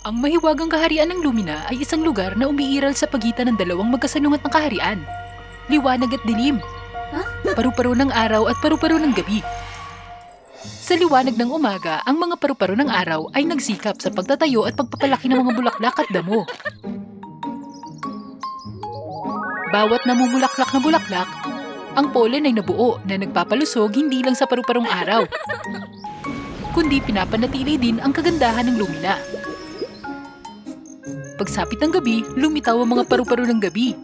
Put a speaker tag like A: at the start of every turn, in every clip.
A: Ang mahiwagang kaharian ng Lumina ay isang lugar na umiiral sa pagitan ng dalawang magkasalungat na kaharian. Liwanag at dilim. Paru-paro ng araw at paru-paro ng gabi. Sa liwanag ng umaga, ang mga paru-paro ng araw ay nagsikap sa pagtatayo at pagpapalaki ng mga bulaklak at damo. Bawat namumulaklak na bulaklak, ang pollen ay nabuo na nagpapalusog hindi lang sa paru-parong araw, kundi pinapanatili din ang kagandahan ng Lumina. Pagsapit ng gabi, lumitaw ang mga paru-paro ng gabi.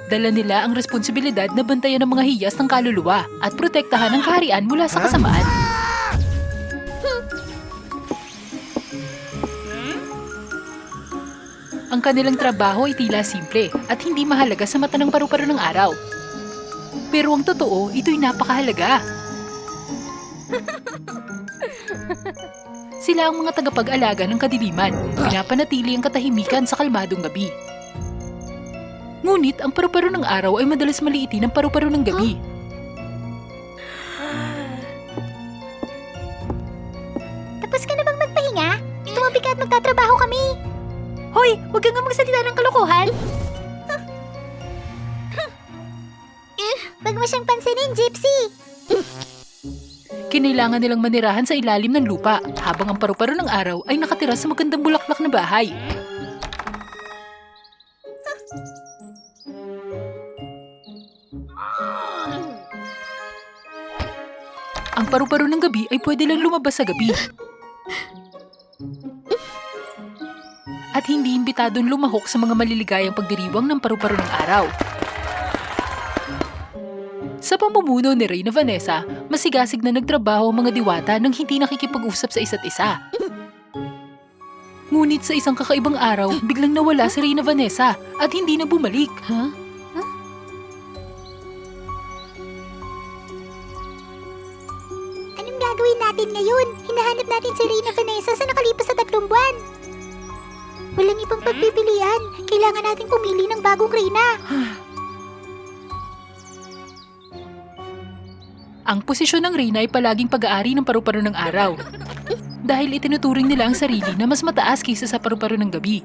A: Dala nila ang responsibilidad na bantayan ang mga hiyas ng kaluluwa at protektahan ang kaharian mula sa kasamaan. Ang kanilang trabaho ay tila simple at hindi mahalaga sa mata ng paru-paro ng araw. Pero ang totoo, ito'y napakahalaga. Sila ang mga tagapag-alaga ng kadiliman, pinapanatili ang katahimikan sa kalmadong gabi. Ngunit ang paru-paro ng araw ay madalas maliitin ng paru-paro ng gabi.
B: Tapos ka na bang magpahinga? Tumabi ka at magtatrabaho kami. Hoy, huwag kang magsalita ng kalokohan. Wag mo siyang pansinin, Gypsy.
A: Kinailangan nilang manirahan sa ilalim ng lupa habang ang paru-paro ng araw ay nakatira sa magandang bulaklak na bahay. Ang paru-paro ng gabi ay pwede lang lumabas sa gabi. At hindi imbitadong lumahok sa mga maliligayang pagdiriwang ng paru-paro ng araw. Sa pamumuno ni Reyna Vanessa, masigasig na nagtrabaho ang mga diwata nang hindi nakikipag-usap sa isa't isa. Ngunit sa isang kakaibang araw, biglang nawala si Reyna Vanessa at hindi na bumalik.
B: Anong gagawin natin ngayon? Hinahanap natin si Reyna Vanessa sa nakalipas na 3 buwan. Walang ibang pagpipilian. Kailangan natin pumili ng bagong Reyna.
A: Ang posisyon ng Reyna ay palaging pag-aari ng paru-paro ng araw. Dahil itinuturing nila ang sarili na mas mataas kaysa sa paru-paro ng gabi.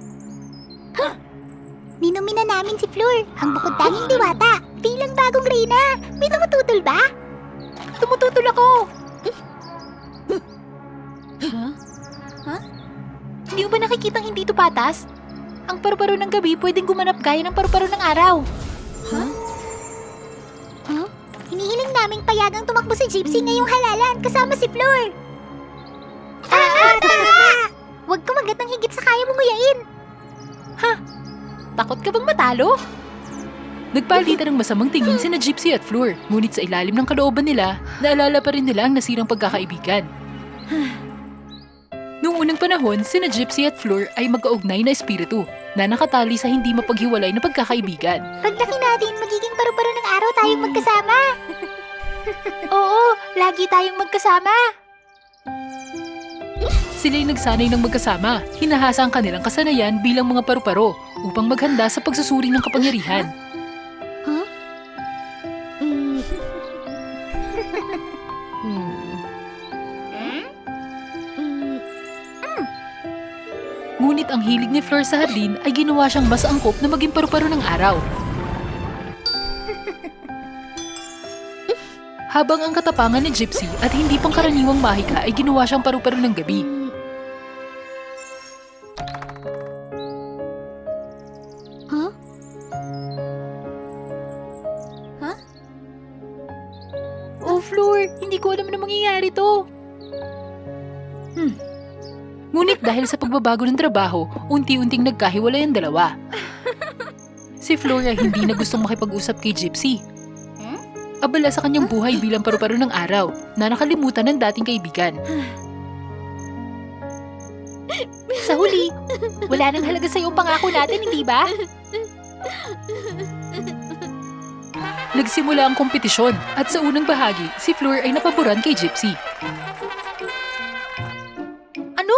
B: Ninumina namin si Fleur, ang bukod tanging diwata, bilang bagong Reyna. May tumututol ba?
A: Tumututol ako!
B: Hindi mo ba nakikitang hindi ito patas? Ang paru-paro ng gabi pwedeng gumanap gaya ng paru-paro ng araw. Hinihiling naming payagang tumakbo si Gypsy ngayong halalan kasama si Fleur. Tama! Huwag kumagat ng higit sa kaya mong nguyain.
A: Takot ka bang matalo? Nagpalitan ng masamang tingin sina Gypsy at Fleur, ngunit sa ilalim ng kalooban nila, naalala pa rin nila ang nasirang pagkakaibigan. Noong unang panahon, sina Gypsy at Fleur ay magkaugnay na espiritu na nakatali sa hindi mapaghiwalay na pagkakaibigan.
B: Paglaki natin, magiging paru-paro ng araw tayong magkasama. Oo, lagi tayong magkasama.
A: Sila'y nagsanay ng magkasama, hinahasa ang kanilang kasanayan bilang mga paru-paro upang maghanda sa pagsusuri ng kapangyarihan. Ngunit ang hilig ni Fleur sa hardin ay ginawa siyang mas angkop na maging paru-paro ng araw. Habang ang katapangan ni Gypsy at hindi pangkaraniwang mahika ay ginawa siyang paru-paro ng gabi. Oh, Fleur, hindi ko alam na mangyayari to. Ngunit dahil sa pagbabago ng trabaho, unti-unting nagkahiwalay ang dalawa. Si Fleur ay hindi na gustong makipag-usap kay Gypsy. Abala sa kanyang buhay bilang paru-paro ng araw na nakalimutan ng dating kaibigan.
B: Sa huli, wala nang halaga sa'yo ang pangako natin, hindi ba?
A: Nagsimula ang kompetisyon at sa unang bahagi, si Fleur ay napaboran kay Gypsy.
B: Ano?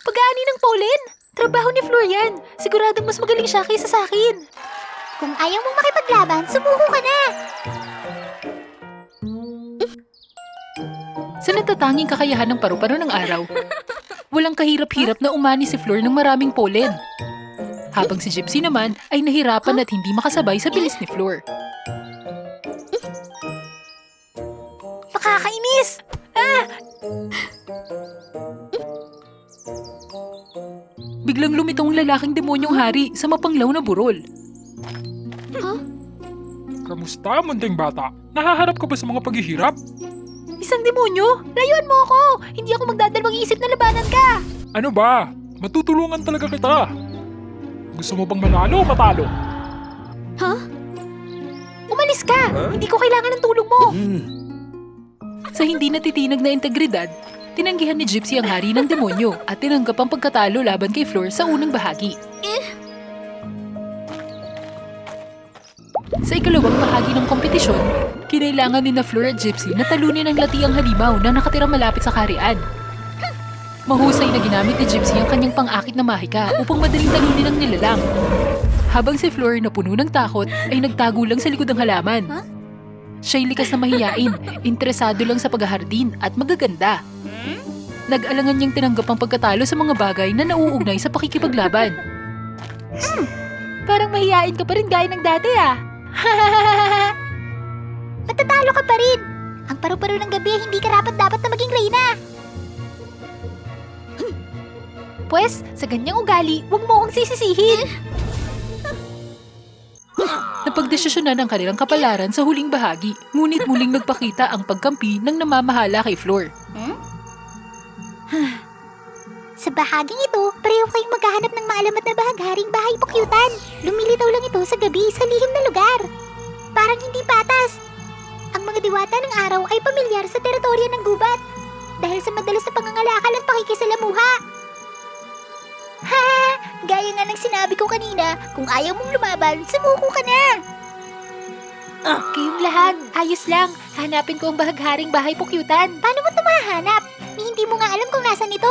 B: Pag-aani ng pollen? Trabaho ni Fleur yan. Siguradong mas magaling siya kaysa sa akin. Kung ayaw mong makipaglaban, sumuko ka na.
A: Sa natatanging kakayahan ng paru-paro ng araw, Walang kahirap-hirap na umani si Flor ng maraming pollen. Habang si Gypsy naman ay nahirapan at hindi makasabay sa bilis ni Flor.
B: Nakakainis!
A: Biglang lumitaw ang lalaking demonyong hari sa mapanglaw na burol.
C: Kamusta, munting bata? Nahaharap ka ba sa mga paghihirap?
B: Isang demonyo? Layuan mo ako! Hindi ako magdadalawang isip na labanan ka!
C: Ano ba? Matutulungan talaga kita. Gusto mo bang manalo o matalo?
B: Umalis ka! Hindi ko kailangan ng tulong mo!
A: Sa hindi natitinag na integridad, tinanggihan ni Gypsy ang hari ng demonyo at tinanggap ang pagkatalo laban kay Flor sa unang bahagi. Sa ikalawang bahagi ng kompetisyon, kinailangan ni na Flor at Gypsy na talunin ang latiang halimaw na nakatira malapit sa kaharian. Mahusay na ginamit ni Gypsy ang kanyang pang-akit na mahika upang madaling talunin ang nilalang. Habang si Flor na puno ng takot ay nagtago lang sa likod ng halaman. Siya'y likas na mahiyain, interesado lang sa paghahardin at magaganda. Nag-alangan niyang tinanggap ang pagkatalo sa mga bagay na nauugnay sa pakikipaglaban.
B: Parang mahihain ka pa rin gaya ng dati Matatalo ka pa rin! Ang paru-paro ng gabi hindi karapat-dapat na maging reyna! Pwes, sa ganyang ugali, huwag mo akong sisisihin!
A: Napagdesisyonan ang kanilang kapalaran sa huling bahagi, ngunit muling nagpakita ang pagkampi ng namamahala kay Flor.
B: Sa bahaging ito, pareho kayong maghahanap ng maalamat na bahagharing bahay pukyutan. Lumilitaw lang ito sa gabi sa lihim na lugar. Parang hindi patas. Ang mga diwata ng araw ay pamilyar sa teritoryo ng gubat dahil sa madalas na pangangalakal at pakikisalamuha. Gaya nga ng sinabi ko kanina, kung ayaw mong lumaban, sumuko ka na! Kayong lahat, ayos lang. Hanapin ko ang bahagharing bahay pukyutan. Paano mo ito mahanap? Hindi mo nga alam kung nasan ito.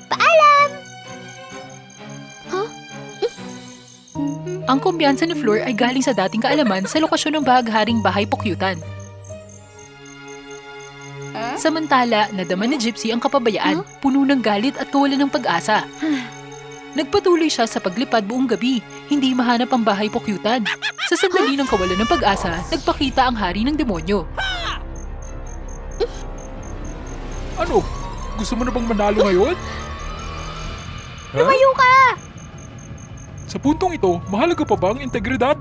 B: Paalam!
A: Ang kumpiyansa ni Flor ay galing sa dating kaalaman sa lokasyon ng bahagharing bahay pukyutan. Samantala, nadama ni Gypsy ang kapabayaan, puno ng galit at kawalan ng pag-asa. Nagpatuloy siya sa paglipad buong gabi, hindi mahanap ang bahay pukyutan. Sa sandali ng kawalan ng pag-asa, nagpakita ang hari ng demonyo.
C: Ano? Gusto mo na bang manalo ngayon?
B: Lumayo ka!
C: Sa puntong ito, mahalaga pa ba ang integridad?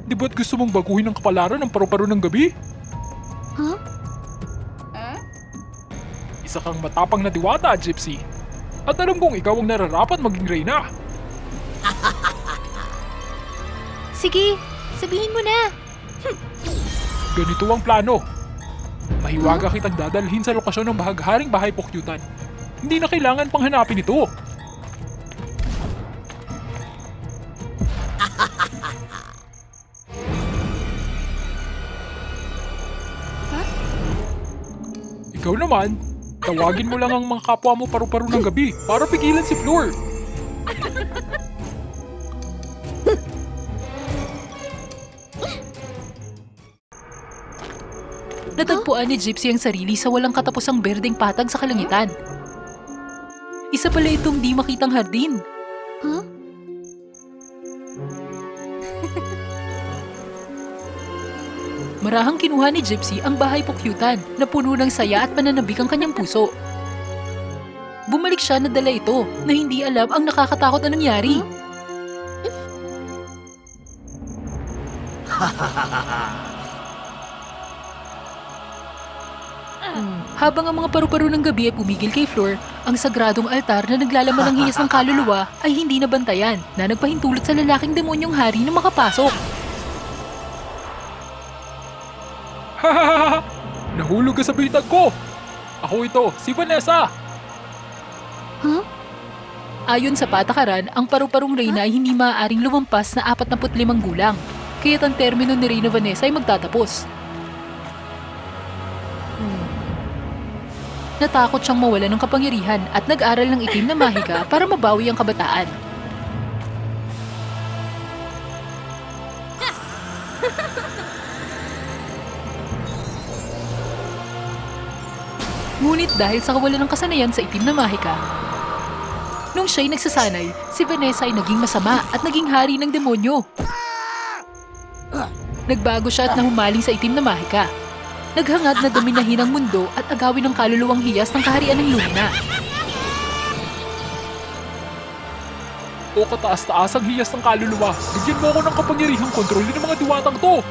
C: Di ba't gusto mong baguhin ang kapalaran ng paru-paro ng gabi? Isa kang matapang na diwata, Gypsy. At alam kong ikaw ang nararapat maging reyna.
B: Sige, sabihin mo na.
C: Ganito ang plano. Mahiwaga kitang dadalhin sa lokasyon ng bahagharing bahay pukyutan. Hindi na kailangan pang hanapin ito. Ikaw naman, tawagin mo lang ang mga kapwa mo paru-paro ng gabi para pigilan si Flor.
A: Natagpuan ni Gypsy ang sarili sa walang katapusang berdeng patag sa kalangitan. Isa pala itong di makitang hardin. Marahang kinuha ni Gypsy ang bahay pukyutan na puno ng saya at pananabik ang kanyang puso. Bumalik siya na dala ito na hindi alam ang nakakatakot na nangyari. Habang ang mga paru-paro ng gabi ay pumigil kay Flor, ang sagradong altar na naglalaman ng hiyas ng kaluluwa ay hindi nabantayan na nagpahintulot sa lalaking demonyong hari na makapasok.
C: Nahulog ka sa bitag ko! Ako ito, si Vanessa!
A: Ayon sa patakaran, ang paru-parong reyna ay hindi maaaring lumampas na 45 gulang, kaya't ang termino ni Reyna Vanessa ay magtatapos. Natakot siyang mawala ng kapangyarihan at nag-aral ng itim na mahika para mabawi ang kabataan. Ngunit dahil sa kawalan ng kasanayan sa itim na mahika, nung siya'y nagsasanay, si Vanessa ay naging masama at naging hari ng demonyo. Nagbago siya at nahumaling sa itim na mahika. Naghangad na dominahin ang mundo at agawin ang kaluluwang hiyas ng kaharian ng Lumina.
C: O kataas-taas ang hiyas ng kaluluwa. Bigyan mo ako ng kapangyarihang kontrolin ng mga diwatang to.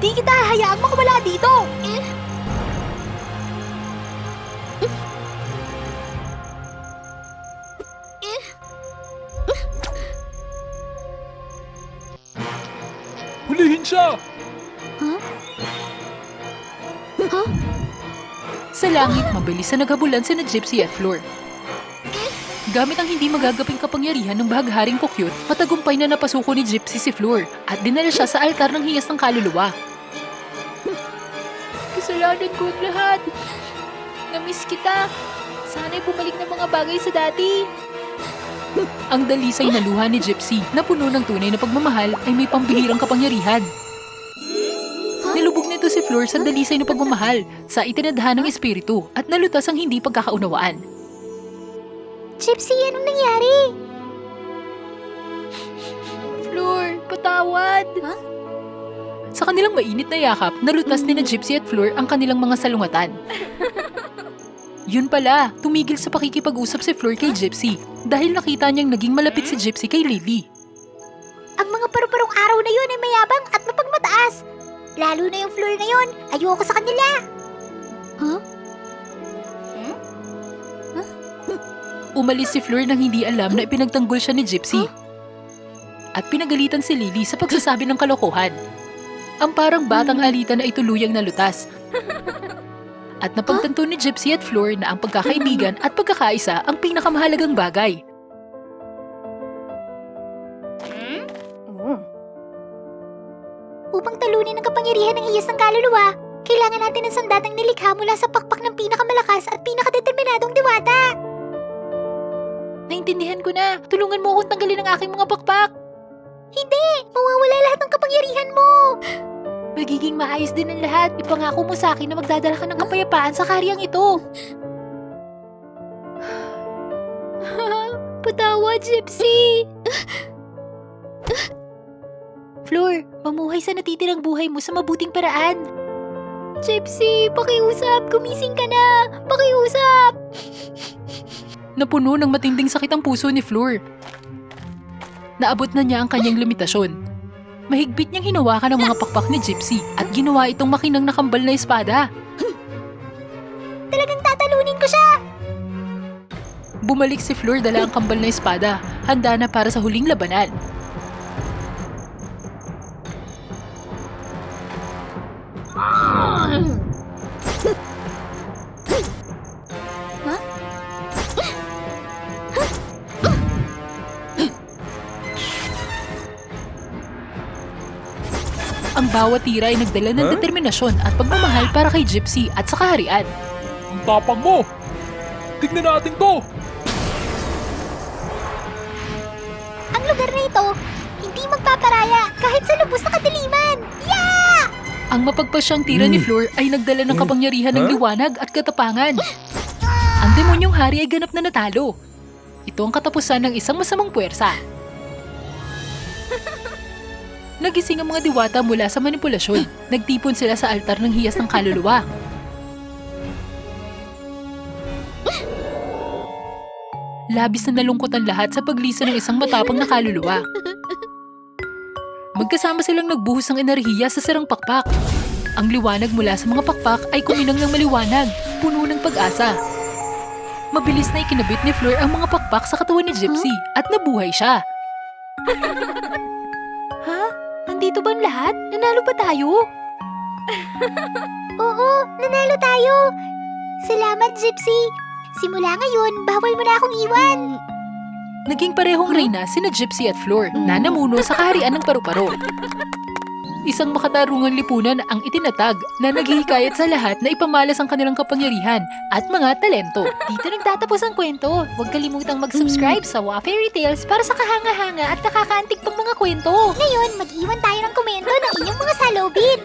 B: Di kita hahayaang makawala dito!
C: Hulihin siya!
A: Sa langit, mabilis na naghabulan sina Gypsy at Floor. Gamit ang hindi magagaping kapangyarihan ng bahagharing Pokyut, matagumpay na napasuko ni Gypsy si Floor at dinala siya sa altar ng hiyas ng kaluluwa. Kasalanan ko ang lahat. Namiss kita. Sana'y bumalik ng mga bagay sa dati. Ang dalisay na luha ni Gypsy na puno ng tunay na pagmamahal ay may pambihirang kapangyarihan. Nilubog nito si Floor sa dalisay na pagmamahal sa itinadhanang espiritu at nalutas ang hindi pagkakaunawaan.
B: Gypsy, anong nangyari?
A: Floor, patawad! Sa kanilang mainit na yakap, nalutas ni na Gypsy at Floor ang kanilang mga salungatan. Yun pala, tumigil sa pakikipag-usap si Floor kay Gypsy dahil nakita niyang naging malapit si Gypsy kay Lily.
B: Ang mga paru-parong araw na yun ay mayabang at mapagmataas. Lalo na yung Floor na yun, ayoko sa kanila.
A: Umalis si Floor nang hindi alam na ipinagtanggol siya ni Gypsy. At pinagalitan si Lily sa pagsasabi ng kalokohan. Ang parang batang halita na ituluyang nalutas. At napagtanto ni Gypsy at Floor na ang pagkakaibigan at pagkakaisa ang pinakamahalagang bagay.
B: Upang talunin ang kapangyarihan ng hiyas ng kaluluwa, kailangan natin ng sandatang nilikha mula sa pakpak ng pinakamalakas at pinakadeterminadong diwata.
A: Naintindihan ko na. Tulungan mo akong tanggalin ang aking mga pakpak.
B: Hindi! Mawawala lahat ng kapangyarihan mo!
A: Magiging maayos din ang lahat. Ipangako mo sa akin na magdadala ka ng kapayapaan sa karyang ito.
B: Patawad, Gypsy!
A: Floor, mamuhay sa natitirang buhay mo sa mabuting paraan.
B: Gypsy, pakiusap! Gumising ka na! Pakiusap!
A: Napuno ng matinding sakit ang puso ni Floor. Naabot na niya ang kanyang limitasyon. Mahigpit niyang hinawakan ang mga pakpak ni Gypsy at ginawa itong makinang nakambal na espada.
B: Talagang tatalunin ko siya!
A: Bumalik si Floor dala ang kambal na espada, handa na para sa huling labanan. Ang bawat tira ay nagdala ng determinasyon at pagmamahal para kay Gypsy at sa kaharian.
C: Ang tapang mo! Tignan natin to!
B: Ang lugar na ito, hindi magpaparaya kahit sa lubos na kadiliman! Yeah!
A: Ang mapagpasyang tira ni Floor ay nagdala ng kapangyarihan ng liwanag at katapangan. Ang demonyong hari ay ganap na natalo. Ito ang katapusan ng isang masamang puwersa. Nagising ang mga diwata mula sa manipulasyon. Nagtipon sila sa altar ng hiyas ng kaluluwa. Labis na nalungkot ang lahat sa paglisa ng isang matapang na kaluluwa. Magkasama silang nagbuhos ng enerhiya sa sirang pakpak. Ang liwanag mula sa mga pakpak ay kuminang ng maliwanag, puno ng pag-asa. Mabilis na ikinabit ni Floor ang mga pakpak sa katawan ni Gypsy at nabuhay siya.
B: Nandito ba ang lahat? Nanalo ba tayo? Oo, nanalo tayo! Salamat, Gypsy! Simula ngayon, bawal mo na akong iwan!
A: Naging parehong reyna sina Gypsy at Floor na namuno sa kaharian ng paru-paro. Isang makatarungang lipunan ang itinatag na naghihikayat sa lahat na ipamalas ang kanilang kapangyarihan at mga talento.
B: Dito nagtatapos ang kwento. Huwag kalimutang mag-subscribe sa Wa Fairy Tales para sa kahanga-hanga at nakakaantig pang mga kwento. Ngayon, mag-iwan tayo ng komento ng inyong mga salobin.